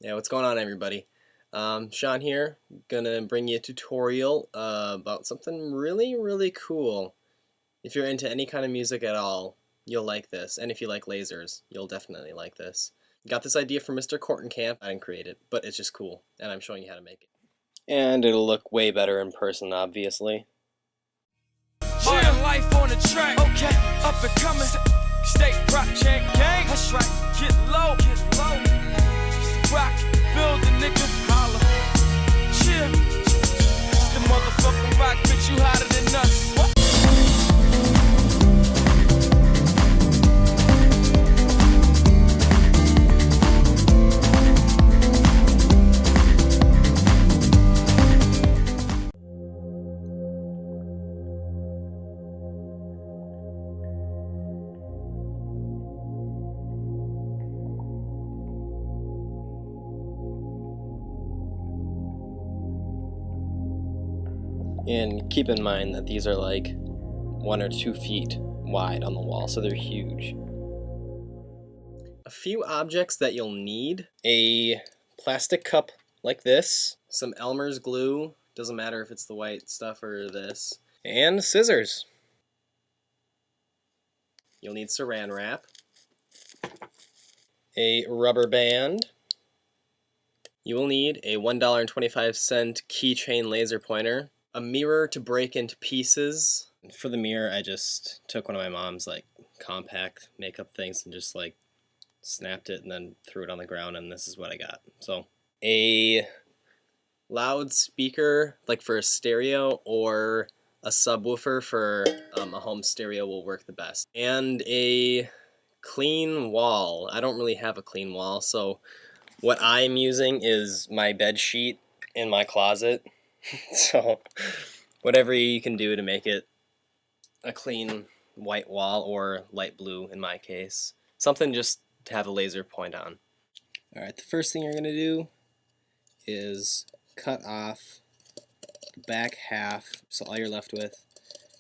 Yeah, what's going on, everybody? Sean here, gonna bring you a tutorial about something really cool. If you're into any kind of music at all, you'll like this, and if you like lasers, you'll definitely like this. Got this idea from Mr. Kortenkamp. I didn't create it, but it's just cool, and I'm showing you how to make it. And it'll look way better in person, obviously. Yeah, life on the track. Okay, up and coming. State prop check gang. That's right. Get low. Rock, build a nigga, holla. Chill. It's the motherfucking rock, bitch, you hotter than us. What? And keep in mind that these are like 1 or 2 feet wide on the wall, so they're huge. A few objects that you'll need: a plastic cup like this, some Elmer's glue, doesn't matter if it's the white stuff or this, and scissors. You'll need saran wrap, a rubber band. You will need a $1.25 keychain laser pointer, a mirror to break into pieces. For the mirror, I just took one of my mom's like compact makeup things and just like snapped it and then threw it on the ground, and this is what I got. So a loudspeaker like for a stereo, or a subwoofer for a home stereo will work the best, and a clean wall. I don't really have a clean wall, so what I'm using is my bed sheet in my closet. So whatever you can do to make it a clean white wall, or light blue in my case. Something just to have a laser point on. Alright, the first thing you're going to do is cut off the back half, so all you're left with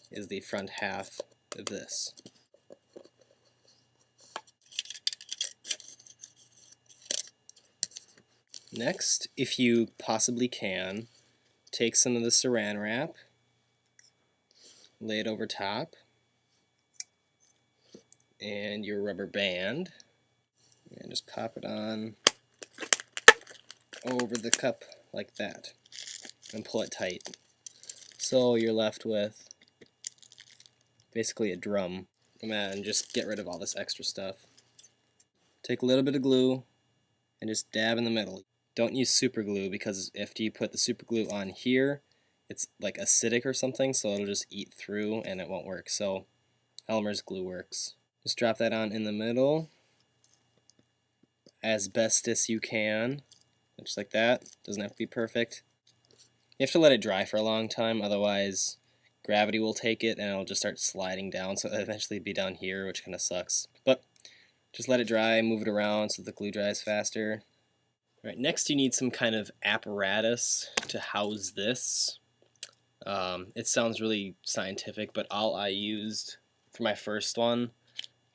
is the front half of this. Next, if you possibly can, take some of the saran wrap, lay it over top, and your rubber band, and just pop it on over the cup like that, and pull it tight. So you're left with basically a drum. And just get rid of all this extra stuff. Take a little bit of glue and just dab in the middle. Don't use super glue, because if you put the super glue on here, it's like acidic or something, so it'll just eat through and it won't work. So Elmer's glue works. Just drop that on in the middle as best as you can, just like that. Doesn't have to be perfect. You have to let it dry for a long time, otherwise gravity will take it and it'll just start sliding down, so it'll eventually be down here, which kind of sucks. But just let it dry, move it around so the glue dries faster. Alright, next you need some kind of apparatus to house this. It sounds really scientific, but all I used for my first one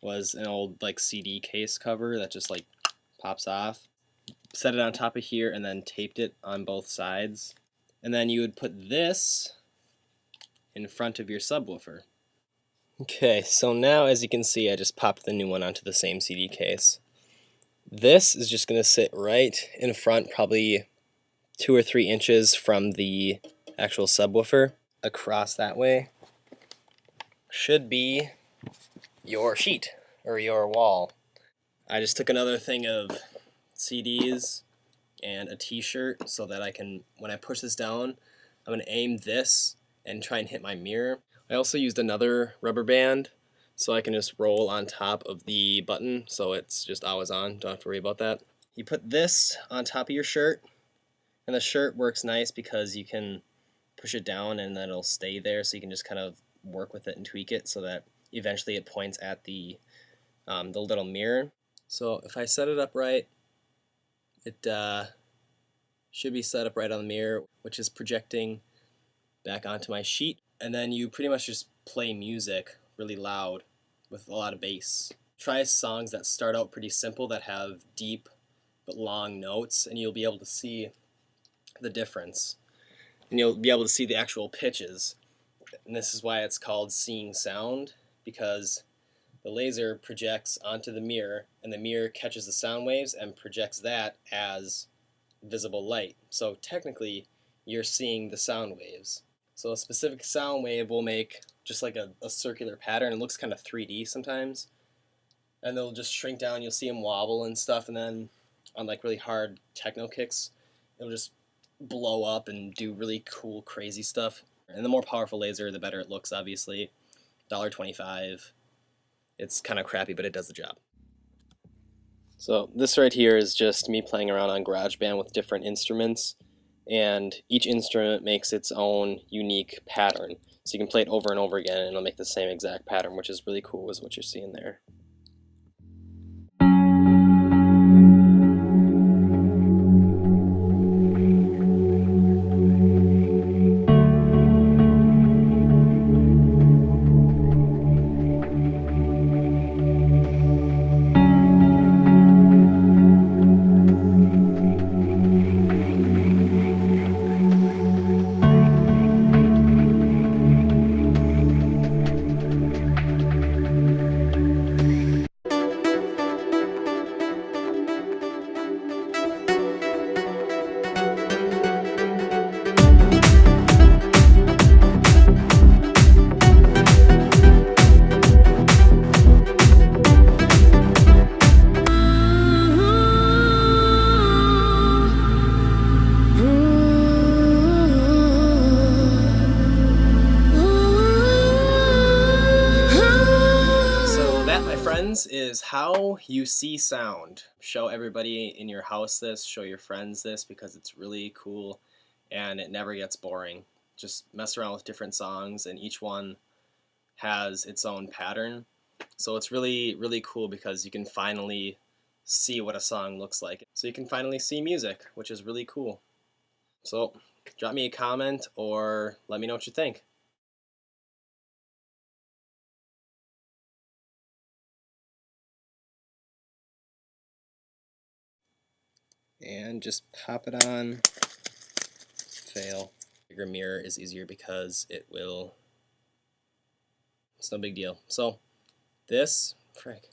was an old like CD case cover that just like pops off. Set it on top of here and then taped it on both sides. And then you would put this in front of your subwoofer. Okay, so now as you can see, I just popped the new one onto the same CD case. This is just going to sit right in front, probably 2 or 3 inches from the actual subwoofer. Across that way should be your sheet, or your wall. I just took another thing of CDs and a t-shirt so that I can, when I push this down, I'm going to aim this and try and hit my mirror. I also used another rubber band so I can just roll on top of the button, so it's just always on, don't have to worry about that. You put this on top of your shirt, and the shirt works nice because you can push it down and then it'll stay there, so you can just kind of work with it and tweak it so that eventually it points at the little mirror. So if I set it up right, it should be set up right on the mirror, which is projecting back onto my sheet. And then you pretty much just play music really loud with a lot of bass. Try songs that start out pretty simple, that have deep but long notes, and you'll be able to see the difference. And you'll be able to see the actual pitches. And this is why it's called seeing sound, because the laser projects onto the mirror, and the mirror catches the sound waves and projects that as visible light. So technically, you're seeing the sound waves. So a specific sound wave will make just like a circular pattern. It looks kind of 3D sometimes. And they'll just shrink down, you'll see them wobble and stuff, and then on like really hard techno kicks, it'll just blow up and do really cool, crazy stuff. And the more powerful laser, the better it looks, obviously. $1.25. It's kind of crappy, but it does the job. So this right here is just me playing around on GarageBand with different instruments, and each instrument makes its own unique pattern. So you can play it over and over again and it'll make the same exact pattern, which is really cool, is what you're seeing there. Is how you see sound. Show everybody in your house this, show your friends this, because it's really cool and it never gets boring. Just mess around with different songs, and each one has its own pattern. So it's really, really cool because you can finally see what a song looks like. So you can finally see music, which is really cool. So drop me a comment or let me know what you think. And just pop it on. Fail. Bigger mirror is easier because it's no big deal. So this, frick.